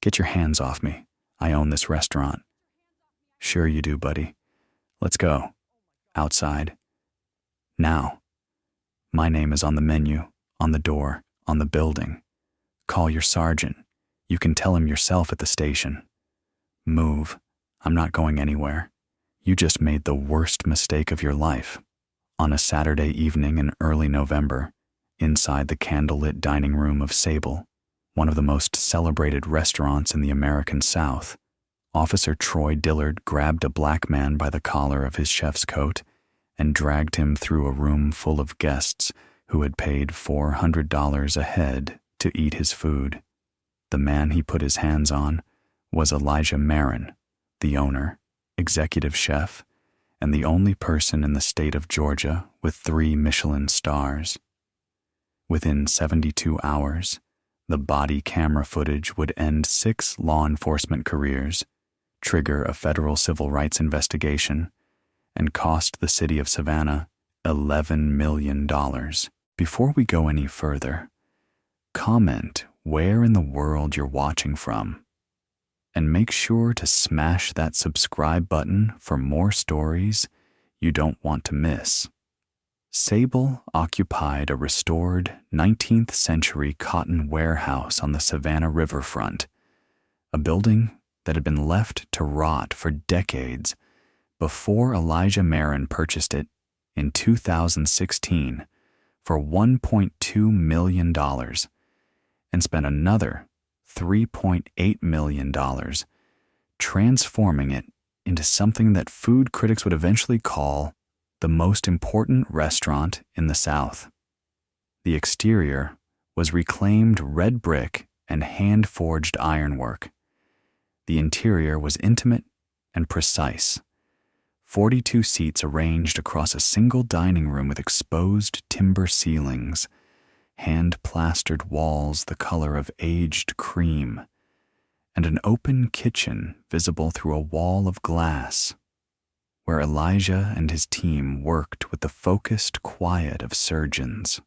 Get your hands off me. I own this restaurant. Sure you do, buddy. Let's go. Outside. Now. My name is on the menu, on the door, on the building. Call your sergeant. You can tell him yourself at the station. Move. I'm not going anywhere. You just made the worst mistake of your life. On a Saturday evening in early November, inside the candlelit dining room of Sable, one of the most celebrated restaurants in the American South, Officer Troy Dillard grabbed a black man by the collar of his chef's coat and dragged him through a room full of guests who had paid $400 a head to eat his food. The man he put his hands on was Elijah Marin, the owner, executive chef, and the only person in the state of Georgia with 3 Michelin stars. Within 72 hours, the body camera footage would end 6 law enforcement careers, trigger a federal civil rights investigation, and cost the city of Savannah $11 million. Before we go any further, comment where in the world you're watching from, and make sure to smash that subscribe button for more stories you don't want to miss. Sable occupied a restored 19th century cotton warehouse on the Savannah riverfront, a building that had been left to rot for decades before Elijah Marin purchased it in 2016 for $1.2 million and spent another $3.8 million transforming it into something that food critics would eventually call the most important restaurant in the South. The exterior was reclaimed red brick and hand-forged ironwork. The interior was intimate and precise. 42 seats arranged across a single dining room with exposed timber ceilings, hand-plastered walls the color of aged cream, and an open kitchen visible through a wall of glass, where Elijah and his team worked with the focused quiet of surgeons.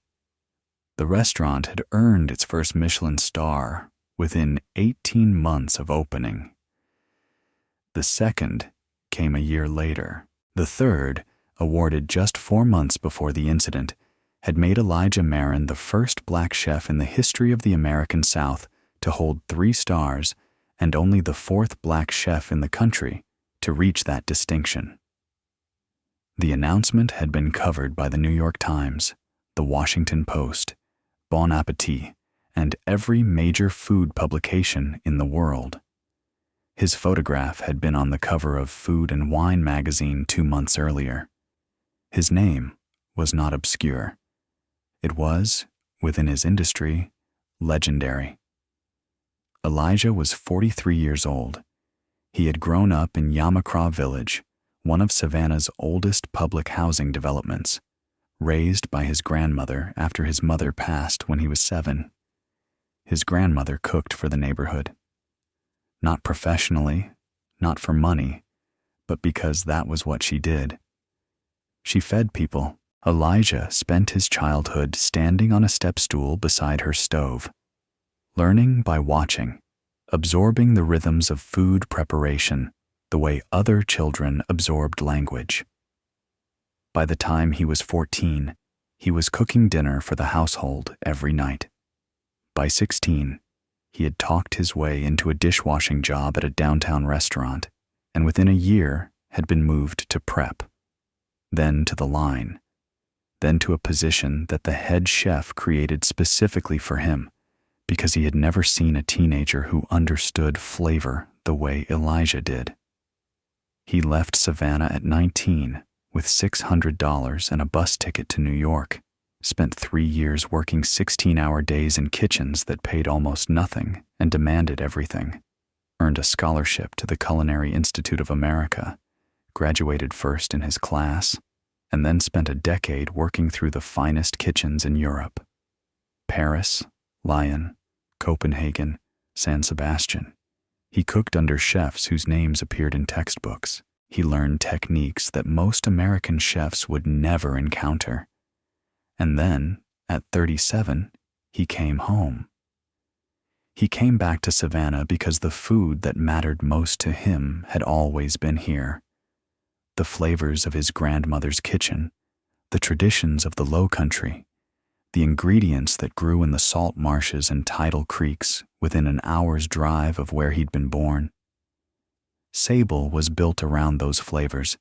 The restaurant had earned its first Michelin-Star within 18 months of opening. The second came a year later. The third, awarded just 4 months before the incident, had made Elijah Marin the first black chef in the history of the American South to hold 3 stars and only the 4th black chef in the country to reach that distinction. The announcement had been covered by the New York Times, the Washington Post, Bon Appetit, and every major food publication in the world. His photograph had been on the cover of Food and Wine magazine 2 months earlier. His name was not obscure. It was, within his industry, legendary. Elijah was 43 years old. He had grown up in Yamacraw Village, one of Savannah's oldest public housing developments, raised by his grandmother after his mother passed when he was 7. His grandmother cooked for the neighborhood. Not professionally, not for money, but because that was what she did. She fed people. Elijah spent his childhood standing on a step stool beside her stove, learning by watching, absorbing the rhythms of food preparation the way other children absorbed language. By the time he was 14, he was cooking dinner for the household every night. By 16, he had talked his way into a dishwashing job at a downtown restaurant, and within a year had been moved to prep, then to the line, then to a position that the head chef created specifically for him because he had never seen a teenager who understood flavor the way Elijah did. He left Savannah at 19 with $600 and a bus ticket to New York, spent 3 years working 16-hour days in kitchens that paid almost nothing and demanded everything, earned a scholarship to the Culinary Institute of America, graduated first in his class, and then spent a decade working through the finest kitchens in Europe: Paris, Lyon, Copenhagen, San Sebastian. He cooked under chefs whose names appeared in textbooks. He learned techniques that most American chefs would never encounter. And then, at 37, he came home. He came back to Savannah because the food that mattered most to him had always been here. The flavors of his grandmother's kitchen, the traditions of the Low Country, the ingredients that grew in the salt marshes and tidal creeks within an hour's drive of where he'd been born. Sable was built around those flavors,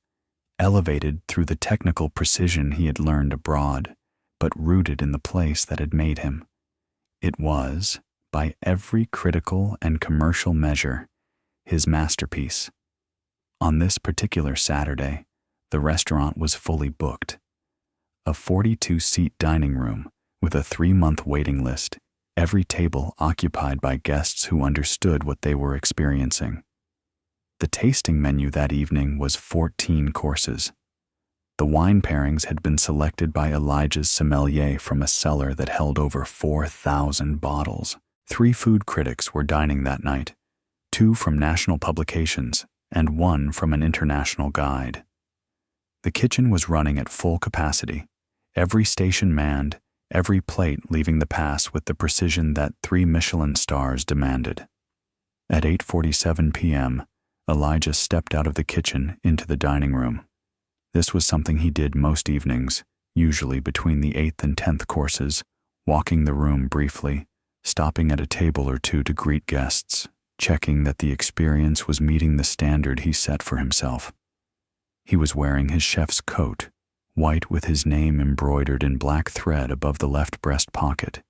elevated through the technical precision he had learned abroad, but rooted in the place that had made him. It was, by every critical and commercial measure, his masterpiece. On this particular Saturday, the restaurant was fully booked. A 42-seat dining room with a 3-month waiting list, every table occupied by guests who understood what they were experiencing. The tasting menu that evening was 14 courses. The wine pairings had been selected by Elijah's sommelier from a cellar that held over 4,000 bottles. 3 food critics were dining that night, 2 from national publications and 1 from an international guide. The kitchen was running at full capacity, every station manned, every plate leaving the pass with the precision that 3 Michelin stars demanded. At 8:47 p.m., Elijah stepped out of the kitchen into the dining room. This was something he did most evenings, usually between the 8th and 10th courses, walking the room briefly, stopping at a table or two to greet guests, checking that the experience was meeting the standard he set for himself. He was wearing his chef's coat, white with his name embroidered in black thread above the left breast pocket.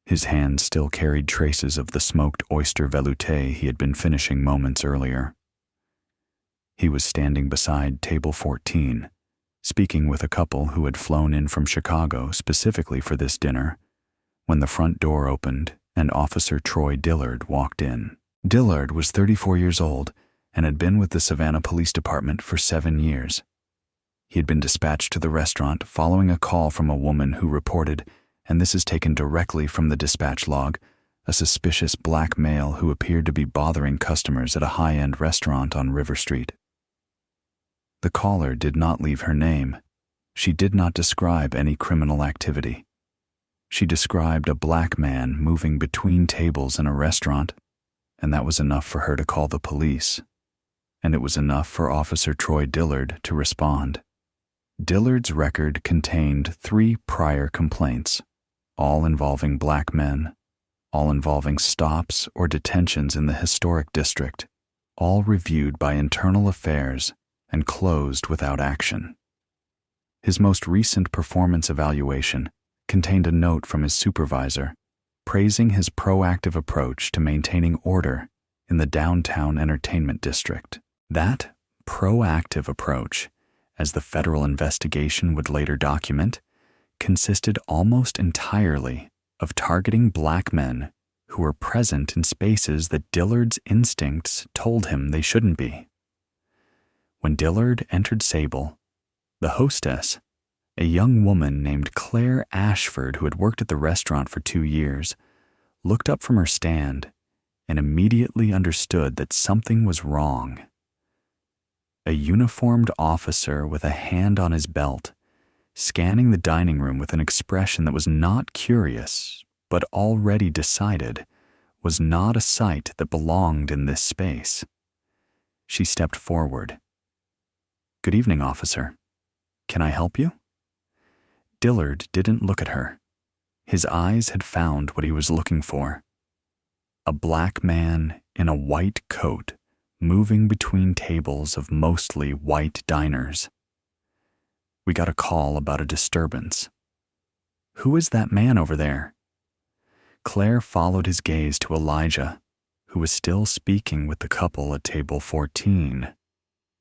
His hand still carried traces of the smoked oyster velouté he had been finishing moments earlier. He was standing beside table 14, speaking with a couple who had flown in from Chicago specifically for this dinner, when the front door opened and Officer Troy Dillard walked in. Dillard was 34 years old and had been with the Savannah Police Department for 7 years. He had been dispatched to the restaurant following a call from a woman who reported, and this is taken directly from the dispatch log, a suspicious black male who appeared to be bothering customers at a high-end restaurant on River Street. The caller did not leave her name. She did not describe any criminal activity. She described a black man moving between tables in a restaurant, and that was enough for her to call the police. And it was enough for Officer Troy Dillard to respond. Dillard's record contained 3 prior complaints, all involving black men, all involving stops or detentions in the historic district, all reviewed by Internal Affairs and closed without action. His most recent performance evaluation contained a note from his supervisor praising his proactive approach to maintaining order in the downtown entertainment district. That proactive approach, as the federal investigation would later document, consisted almost entirely of targeting black men who were present in spaces that Dillard's instincts told him they shouldn't be. When Dillard entered Sable, the hostess, a young woman named Claire Ashford who had worked at the restaurant for 2 years, looked up from her stand and immediately understood that something was wrong. A uniformed officer with a hand on his belt, scanning the dining room with an expression that was not curious, but already decided, was not a sight that belonged in this space. She stepped forward. "Good evening, officer. Can I help you?" Dillard didn't look at her. His eyes had found what he was looking for. A black man in a white coat moving between tables of mostly white diners. "We got a call about a disturbance." "Who is that man over there?" Claire followed his gaze to Elijah, who was still speaking with the couple at table 14.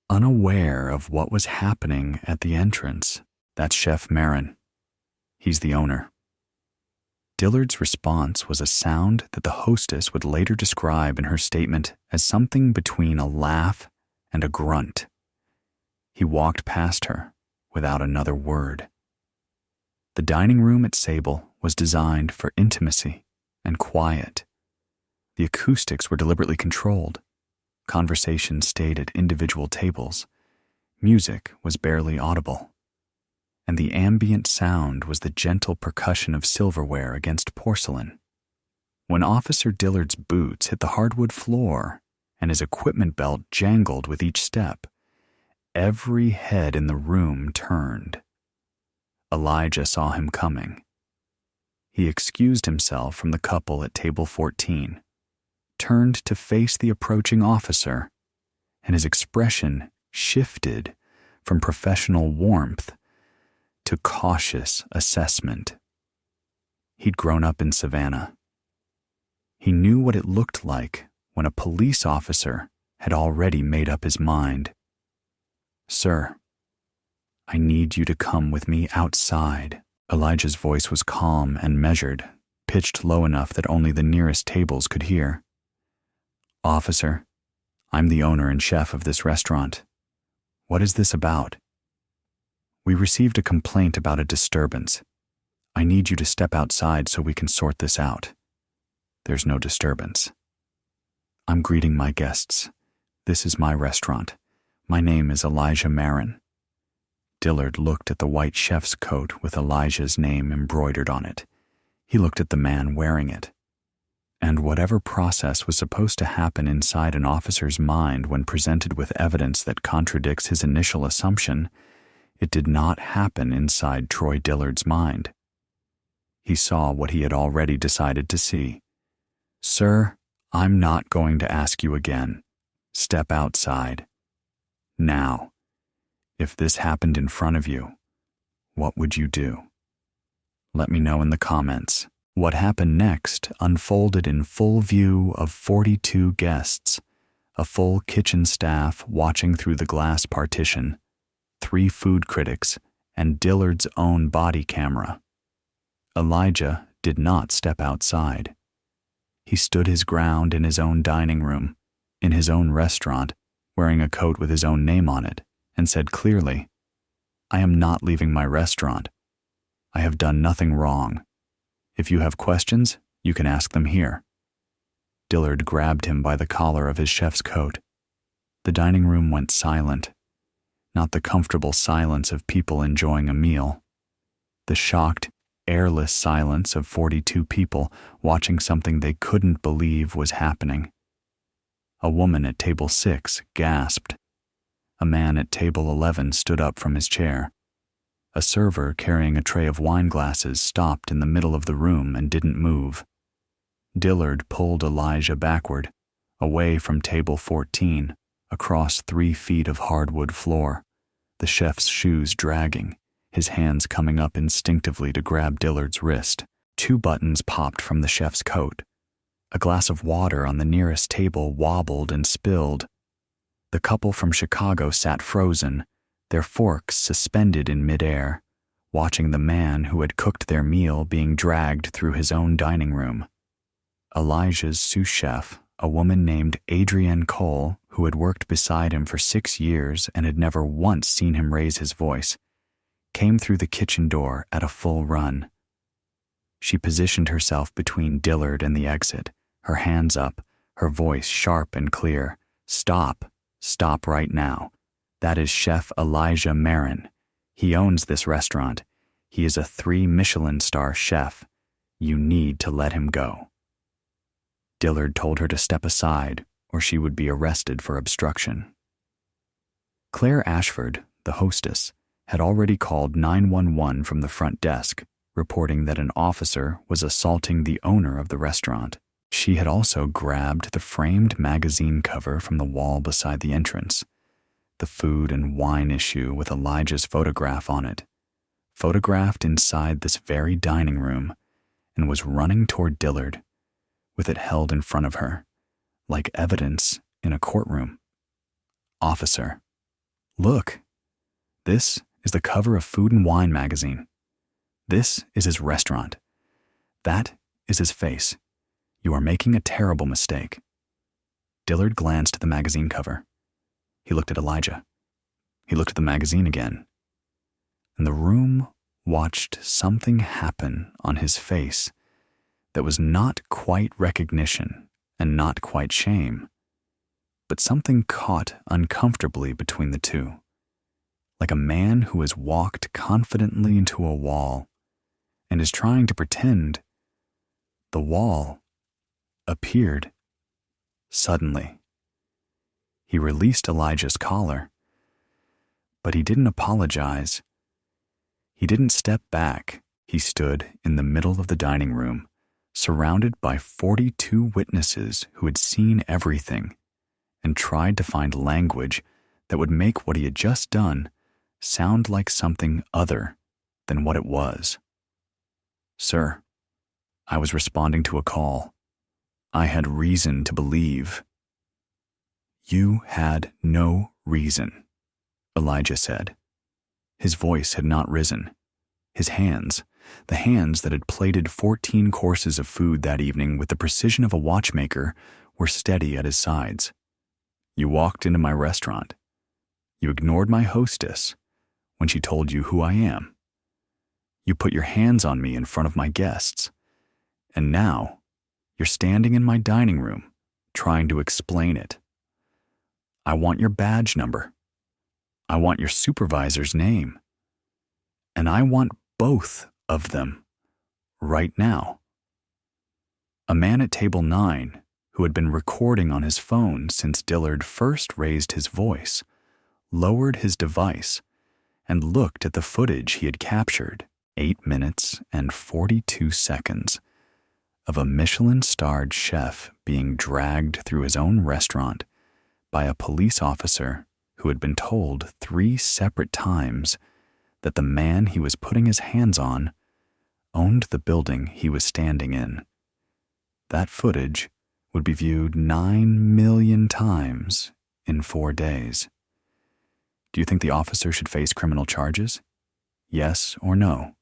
Unaware of what was happening at the entrance, "That's Chef Marin. He's the owner." Dillard's response was a sound that the hostess would later describe in her statement as something between a laugh and a grunt. He walked past her without another word. The dining room at Sable was designed for intimacy and quiet. The acoustics were deliberately controlled. Conversation stayed at individual tables. Music was barely audible. And the ambient sound was the gentle percussion of silverware against porcelain. when Officer Dillard's boots hit the hardwood floor and his equipment belt jangled with each step, every head in the room turned. Elijah saw him coming. He excused himself from the couple at table 14, turned to face the approaching officer, and his expression shifted from professional warmth to cautious assessment. He'd grown up in Savannah. He knew what it looked like when a police officer had already made up his mind. "Sir, I need you to come with me outside." Elijah's voice was calm and measured, pitched low enough that only the nearest tables could hear. "Officer, I'm the owner and chef of this restaurant. What is this about? We received a complaint about a disturbance. I need you to step outside so we can sort this out. There's no disturbance. I'm greeting my guests. This is my restaurant. My name is Elijah Marin." Dillard looked at the white chef's coat with Elijah's name embroidered on it. He looked at the man wearing it. And whatever process was supposed to happen inside an officer's mind when presented with evidence that contradicts his initial assumption, it did not happen inside Troy Dillard's mind. He saw what he had already decided to see. "Sir, I'm not going to ask you again. Step outside. Now, if this happened in front of you, what would you do? Let me know in the comments." What happened next unfolded in full view of 42 guests, a full kitchen staff watching through the glass partition, 3 food critics, and Dillard's own body camera. Elijah did not step outside. He stood his ground in his own dining room, in his own restaurant, wearing a coat with his own name on it, and said clearly, "I am not leaving my restaurant. I have done nothing wrong. If you have questions, you can ask them here." Dillard grabbed him by the collar of his chef's coat. The dining room went silent, not the comfortable silence of people enjoying a meal. The shocked, airless silence of 42 people watching something they couldn't believe was happening. A woman at table 6 gasped. A man at table 11 stood up from his chair. A server carrying a tray of wine glasses stopped in the middle of the room and didn't move. Dillard pulled Elijah backward, away from table 14, across 3 feet of hardwood floor, the chef's shoes dragging, his hands coming up instinctively to grab Dillard's wrist. 2 buttons popped from the chef's coat. A glass of water on the nearest table wobbled and spilled. The couple from Chicago sat frozen, their forks suspended in midair, watching the man who had cooked their meal being dragged through his own dining room. Elijah's sous chef, a woman named Adrienne Cole, who had worked beside him for 6 years and had never once seen him raise his voice, came through the kitchen door at a full run. She positioned herself between Dillard and the exit, her hands up, her voice sharp and clear. "Stop. Stop right now. That is Chef Elijah Marin. He owns this restaurant. He is a 3 Michelin-Star chef. You need to let him go." Dillard told her to step aside, or she would be arrested for obstruction. Claire Ashford, the hostess, had already called 911 from the front desk, reporting that an officer was assaulting the owner of the restaurant. She had also grabbed the framed magazine cover from the wall beside the entrance, the food and wine issue with Elijah's photograph on it, photographed inside this very dining room, and was running toward Dillard, with it held in front of her, like evidence in a courtroom. "Officer, look, this is the cover of Food and Wine magazine. This is his restaurant. That is his face. You are making a terrible mistake." Dillard glanced at the magazine cover. He looked at Elijah. He looked at the magazine again. And the room watched something happen on his face that was not quite recognition and not quite shame, but something caught uncomfortably between the two, like a man who has walked confidently into a wall and is trying to pretend the wall appeared suddenly. He released Elijah's collar, but he didn't apologize. He didn't step back. He stood in the middle of the dining room, surrounded by 42 witnesses who had seen everything, and tried to find language that would make what he had just done sound like something other than what it was. "Sir, I was responding to a call. I had reason to believe." "You had no reason," Elijah said. His voice had not risen. His hands, the hands that had plated 14 courses of food that evening with the precision of a watchmaker, were steady at his sides. "You walked into my restaurant. You ignored my hostess when she told you who I am. You put your hands on me in front of my guests. And now, you're standing in my dining room, trying to explain it. I want your badge number. I want your supervisor's name. And I want both of them right now." A man at table 9, who had been recording on his phone since Dillard first raised his voice, lowered his device and looked at the footage he had captured, 8 minutes and 42 seconds, of a Michelin-starred chef being dragged through his own restaurant by a police officer who had been told 3 separate times that the man he was putting his hands on owned the building he was standing in. That footage would be viewed 9 million times in 4 days. Do you think the officer should face criminal charges? Yes or no?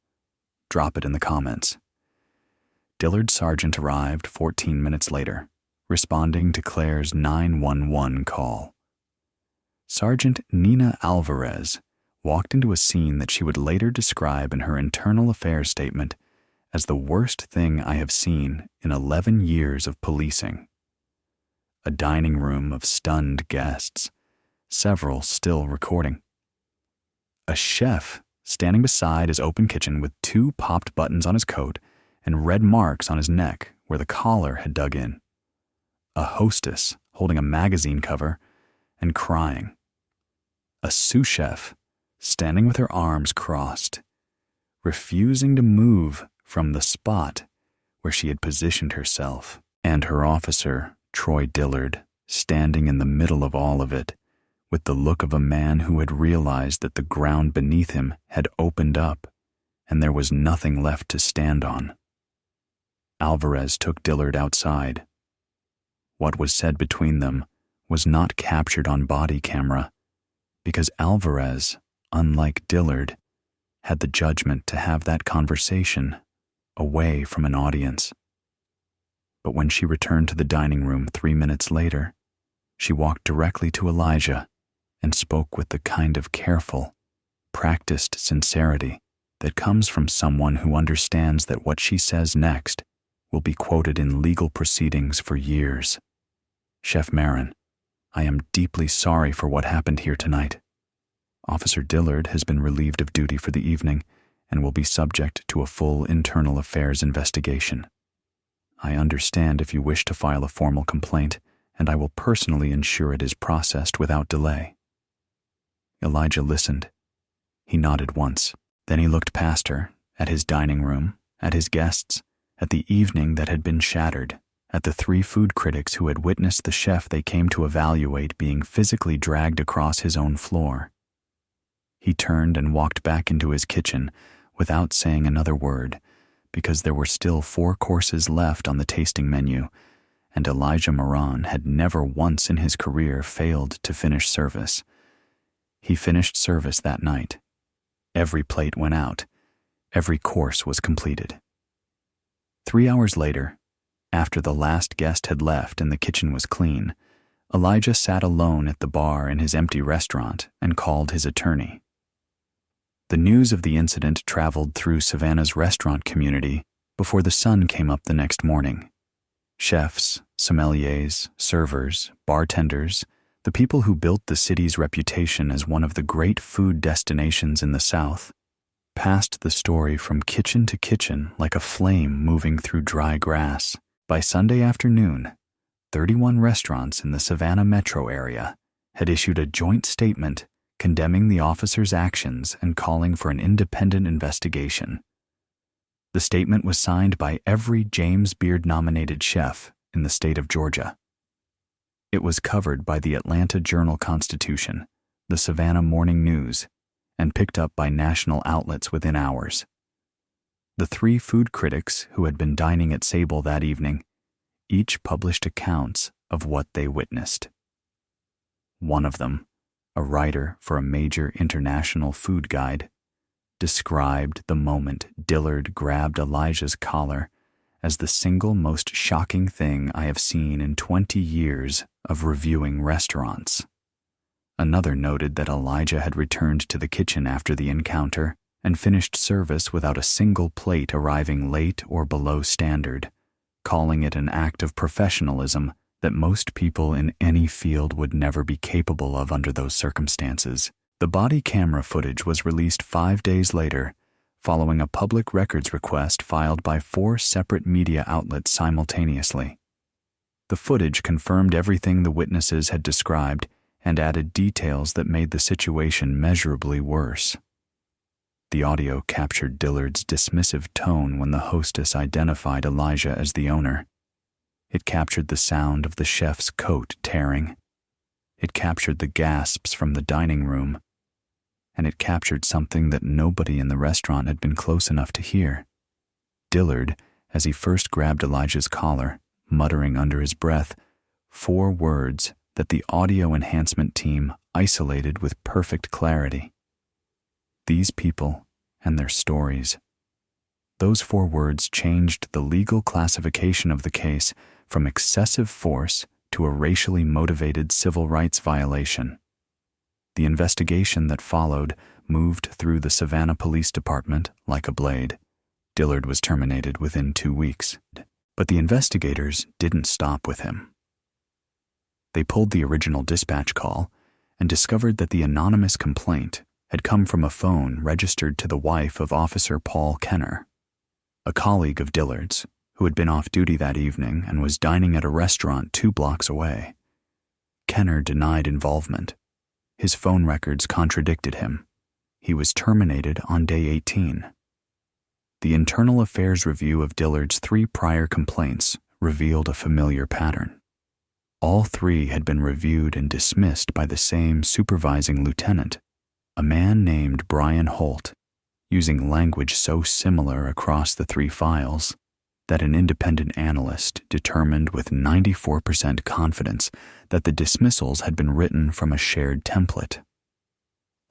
Drop it in the comments. Dillard's sergeant arrived 14 minutes later, responding to Claire's 911 call. Sergeant Nina Alvarez walked into a scene that she would later describe in her internal affairs statement as the worst thing I have seen in 11 years of policing. A dining room of stunned guests, several still recording. A chef standing beside his open kitchen with 2 popped buttons on his coat and red marks on his neck where the collar had dug in. A hostess holding a magazine cover and crying. A sous chef standing with her arms crossed, refusing to move from the spot where she had positioned herself, and her officer, Troy Dillard, standing in the middle of all of it, with the look of a man who had realized that the ground beneath him had opened up and there was nothing left to stand on. Alvarez took Dillard outside. What was said between them was not captured on body camera because Alvarez, unlike Dillard, had the judgment to have that conversation away from an audience. But when she returned to the dining room 3 minutes later, she walked directly to Elijah and spoke with the kind of careful, practiced sincerity that comes from someone who understands that what she says next will be quoted in legal proceedings for years. "Chef Marin, I am deeply sorry for what happened here tonight. Officer Dillard has been relieved of duty for the evening and will be subject to a full internal affairs investigation. I understand if you wish to file a formal complaint, and I will personally ensure it is processed without delay." Elijah listened. He nodded once. Then he looked past her, at his dining room, at his guests, at the evening that had been shattered, at the 3 food critics who had witnessed the chef they came to evaluate being physically dragged across his own floor. He turned and walked back into his kitchen without saying another word, because there were still 4 courses left on the tasting menu, and Elijah Moran had never once in his career failed to finish service. He finished service that night. Every plate went out. Every course was completed. 3 hours later, after the last guest had left and the kitchen was clean, Elijah sat alone at the bar in his empty restaurant and called his attorney. The news of the incident traveled through Savannah's restaurant community before the sun came up the next morning. Chefs, sommeliers, servers, bartenders, the people who built the city's reputation as one of the great food destinations in the South, passed the story from kitchen to kitchen like a flame moving through dry grass. By Sunday afternoon, 31 restaurants in the Savannah metro area had issued a joint statement condemning the officers' actions and calling for an independent investigation. The statement was signed by every James Beard-nominated chef in the state of Georgia. It was covered by the Atlanta Journal-Constitution, the Savannah Morning News, and picked up by national outlets within hours. The 3 food critics who had been dining at Sable that evening each published accounts of what they witnessed. One of them, a writer for a major international food guide, described the moment Dillard grabbed Elijah's collar as the single most shocking thing I have seen in 20 years of reviewing restaurants. Another noted that Elijah had returned to the kitchen after the encounter and finished service without a single plate arriving late or below standard, calling it an act of professionalism that most people in any field would never be capable of under those circumstances. The body camera footage was released 5 days later, following a public records request filed by 4 separate media outlets simultaneously. The footage confirmed everything the witnesses had described and added details that made the situation measurably worse. The audio captured Dillard's dismissive tone when the hostess identified Elijah as the owner. It captured the sound of the chef's coat tearing. It captured the gasps from the dining room. And it captured something that nobody in the restaurant had been close enough to hear. Dillard, as he first grabbed Elijah's collar, muttering under his breath 4 words that the audio enhancement team isolated with perfect clarity. These people and their stories. Those 4 words changed the legal classification of the case from excessive force to a racially motivated civil rights violation. The investigation that followed moved through the Savannah Police Department like a blade. Dillard was terminated within 2 weeks. But the investigators didn't stop with him. They pulled the original dispatch call and discovered that the anonymous complaint had come from a phone registered to the wife of Officer Paul Kenner, a colleague of Dillard's who had been off duty that evening and was dining at a restaurant 2 blocks away. Kenner denied involvement. His phone records contradicted him. He was terminated on day 18. The Internal Affairs review of Dillard's 3 prior complaints revealed a familiar pattern. All 3 had been reviewed and dismissed by the same supervising lieutenant, a man named Brian Holt, using language so similar across the 3 files that an independent analyst determined with 94% confidence that the dismissals had been written from a shared template.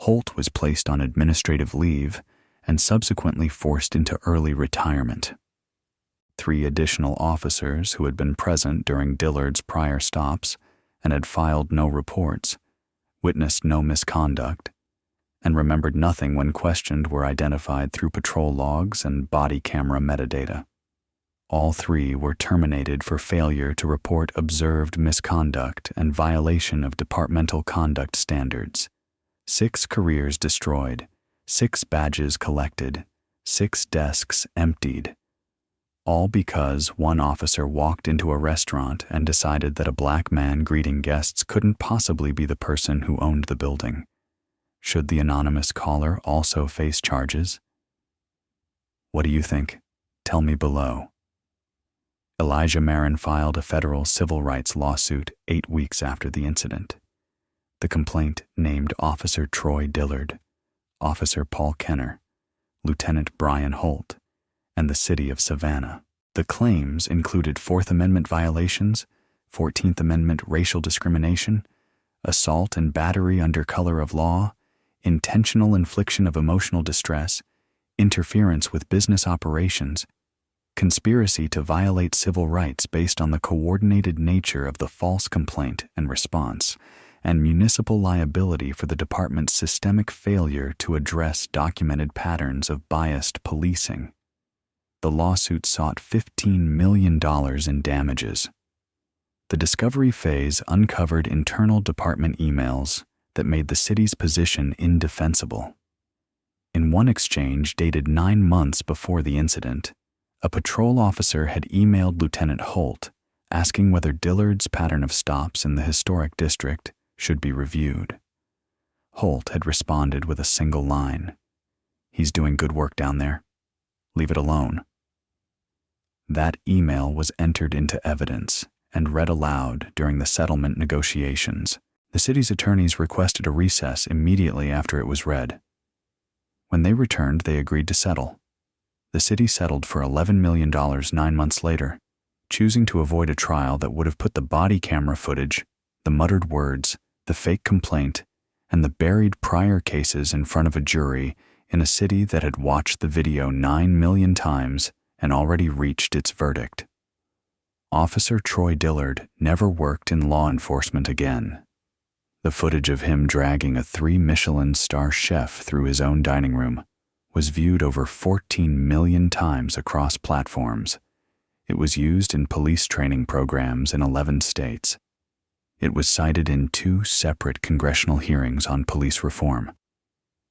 Holt was placed on administrative leave and subsequently forced into early retirement. 3 additional officers who had been present during Dillard's prior stops and had filed no reports, witnessed no misconduct, and remembered nothing when questioned were identified through patrol logs and body camera metadata. All 3 were terminated for failure to report observed misconduct and violation of departmental conduct standards. 6 careers destroyed, 6 badges collected, 6 desks emptied. All because one officer walked into a restaurant and decided that a black man greeting guests couldn't possibly be the person who owned the building. Should the anonymous caller also face charges? What do you think? Tell me below. Elijah Marin filed a federal civil rights lawsuit 8 weeks after the incident. The complaint named Officer Troy Dillard, Officer Paul Kenner, Lieutenant Brian Holt, and the city of Savannah. The claims included 4th Amendment violations, 14th Amendment racial discrimination, assault and battery under color of law, intentional infliction of emotional distress, interference with business operations, conspiracy to violate civil rights based on the coordinated nature of the false complaint and response, and municipal liability for the department's systemic failure to address documented patterns of biased policing. The lawsuit sought $15 million in damages. The discovery phase uncovered internal department emails that made the city's position indefensible. In one exchange dated 9 months before the incident, A patrol officer had emailed Lieutenant Holt asking whether Dillard's pattern of stops in the historic district should be reviewed. Holt had responded with a single line: "He's doing good work down there. Leave it alone." That email was entered into evidence and read aloud during the settlement negotiations. The city's attorneys requested a recess immediately after it was read. When they returned, they agreed to settle. The city settled for $11 million 9 months later, choosing to avoid a trial that would have put the body camera footage, the muttered words, the fake complaint, and the buried prior cases in front of a jury in a city that had watched the video 9 million times and already reached its verdict. Officer Troy Dillard never worked in law enforcement again. The footage of him dragging a 3 Michelin-Star chef through his own dining room was viewed over 14 million times across platforms. It was used in police training programs in 11 states. It was cited in 2 separate congressional hearings on police reform.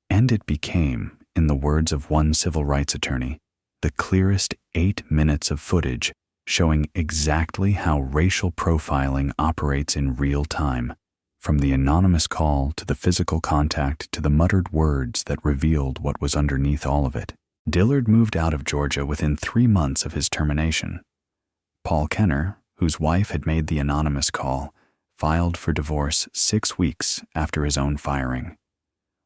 And it became, in the words of one civil rights attorney, the clearest 8 minutes of footage showing exactly how racial profiling operates in real time, from the anonymous call to the physical contact to the muttered words that revealed what was underneath all of it. Dillard moved out of Georgia within 3 months of his termination. Paul Kenner, whose wife had made the anonymous call, filed for divorce 6 weeks after his own firing.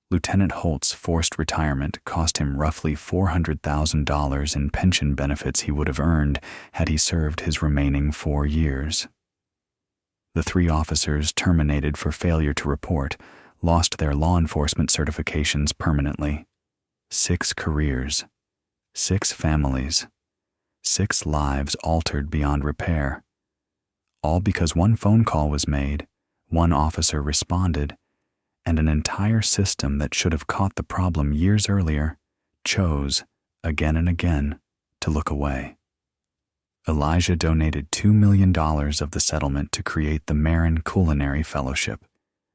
Lieutenant Holt's forced retirement cost him roughly $400,000 in pension benefits he would have earned had he served his remaining 4 years. The 3 officers terminated for failure to report lost their law enforcement certifications permanently. 6 careers, 6 families, 6 lives altered beyond repair. All because one phone call was made, one officer responded, and an entire system that should have caught the problem years earlier chose, again and again, to look away. Elijah donated $2 million of the settlement to create the Marin Culinary Fellowship,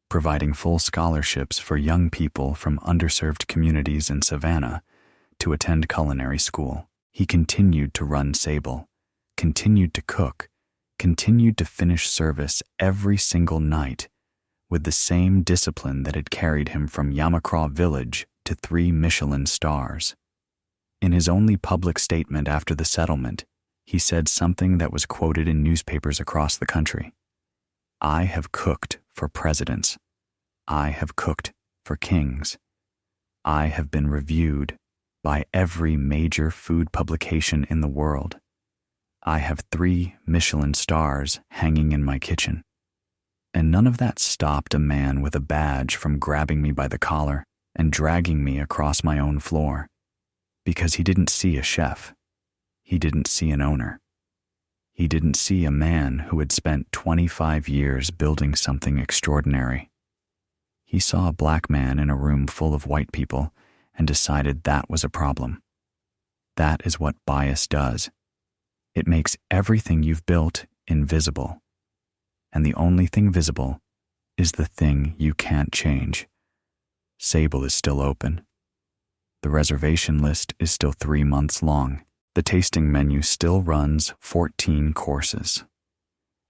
providing full scholarships for young people from underserved communities in Savannah to attend culinary school. He continued to run Sable, continued to cook, continued to finish service every single night with the same discipline that had carried him from Yamacraw Village to 3 Michelin stars. In his only public statement after the settlement, he said something that was quoted in newspapers across the country. "I have cooked for presidents. I have cooked for kings. I have been reviewed by every major food publication in the world. I have 3 Michelin stars hanging in my kitchen." And none of that stopped a man with a badge from grabbing me by the collar and dragging me across my own floor, because he didn't see a chef. He didn't see an owner. He didn't see a man who had spent 25 years building something extraordinary. He saw a black man in a room full of white people and decided that was a problem. That is what bias does. It makes everything you've built invisible. And the only thing visible is the thing you can't change. Sable is still open. The reservation list is still 3 months long. The tasting menu still runs 14 courses.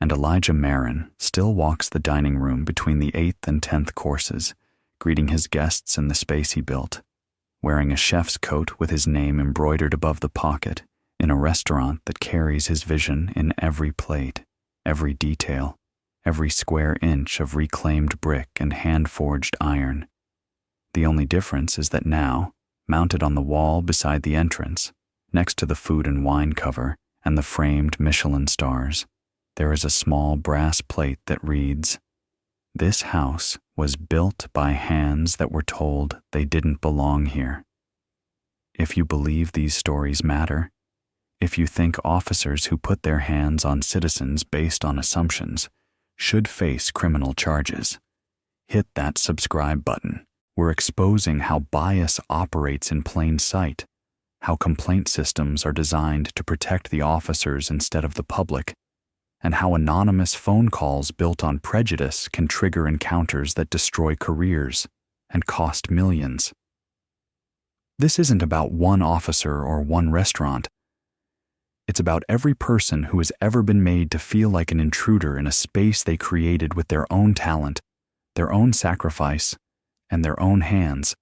And Elijah Marin still walks the dining room between the 8th and 10th courses, greeting his guests in the space he built, wearing a chef's coat with his name embroidered above the pocket in a restaurant that carries his vision in every plate, every detail, every square inch of reclaimed brick and hand-forged iron. The only difference is that now, mounted on the wall beside the entrance, next to the food and wine cover and the framed Michelin stars, there is a small brass plate that reads, "This house was built by hands that were told they didn't belong here." If you believe these stories matter, if you think officers who put their hands on citizens based on assumptions should face criminal charges, hit that subscribe button. We're exposing how bias operates in plain sight, how complaint systems are designed to protect the officers instead of the public, and how anonymous phone calls built on prejudice can trigger encounters that destroy careers and cost millions. This isn't about one officer or one restaurant. It's about every person who has ever been made to feel like an intruder in a space they created with their own talent, their own sacrifice, and their own hands.